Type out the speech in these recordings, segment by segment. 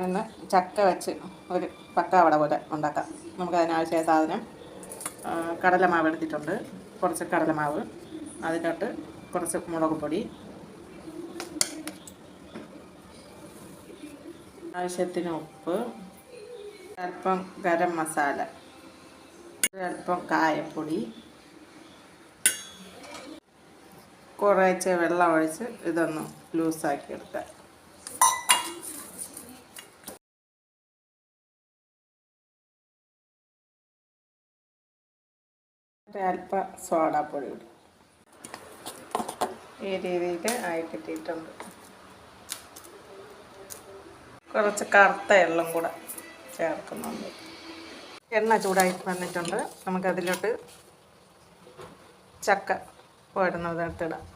ഞാനിന്ന് ചക്ക വെച്ച് ഒരു പക്കാവട പോലെ ഉണ്ടാക്കാം. നമുക്കതിനാവശ്യമായ സാധനം കടലമാവ് എടുത്തിട്ടുണ്ട്. കുറച്ച് കടലമാവ്, അതിനകത്ത് കുറച്ച് മുളക് പൊടി, ആവശ്യത്തിന് ഉപ്പ്, അല്പം ഗരം മസാല, അല്പം കായപ്പൊടി, കുറച്ച് വെള്ളം ഒഴിച്ച് ഇതൊന്ന് ലൂസാക്കി എടുക്കാം. അല്പം സോഡാപ്പൊടി ഇടും. ഈ രീതിയിൽ ആയി കിട്ടിയിട്ടുണ്ട്. കുറച്ച് കറുത്ത എള്ളും കൂടെ ചേർക്കുന്നുണ്ട്. എണ്ണ ചൂടായി വന്നിട്ടുണ്ട്. നമുക്കതിലോട്ട് ചക്ക പോരുന്നത് എടുത്തിടാം.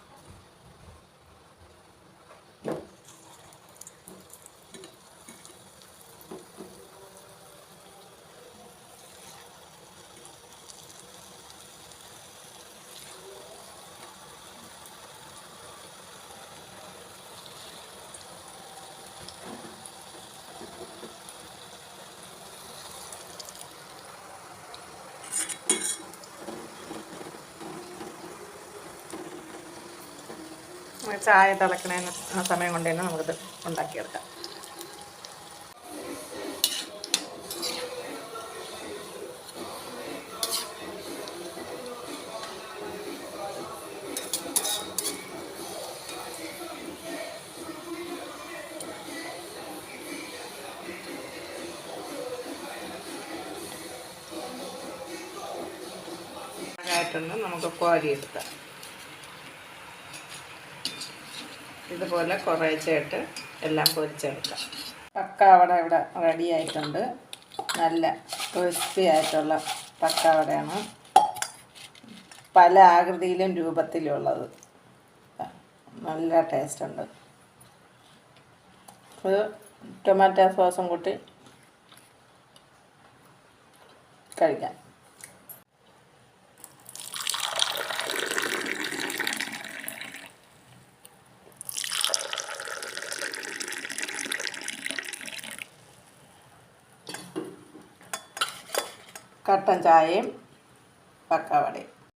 ചായ തിളക്കണേന് ആ സമയം കൊണ്ട് തന്നെ നമുക്കിത് ഉണ്ടാക്കിയെടുക്കാം. ആയിട്ടൊന്ന് നമുക്ക് കോരിയെടുക്കാം. ഇതുപോലെ കുറേശ്ശെയായിട്ട് എല്ലാം പൊരിച്ചെടുക്കാം. പക്കാവട ഇവിടെ റെഡി ആയിട്ടുണ്ട്. നല്ല ക്രിസ്പി ആയിട്ടുള്ള പക്കാവടയാണ്. പല ആകൃതിയിലും രൂപത്തിലും ഉള്ളത്. നല്ല ടേസ്റ്റ് ഉണ്ട്. ഇത് ടൊമാറ്റോ സോസും കൂട്ടി കഴിക്കാം. കട്ടൻ ചായയും പക്കാവടയും.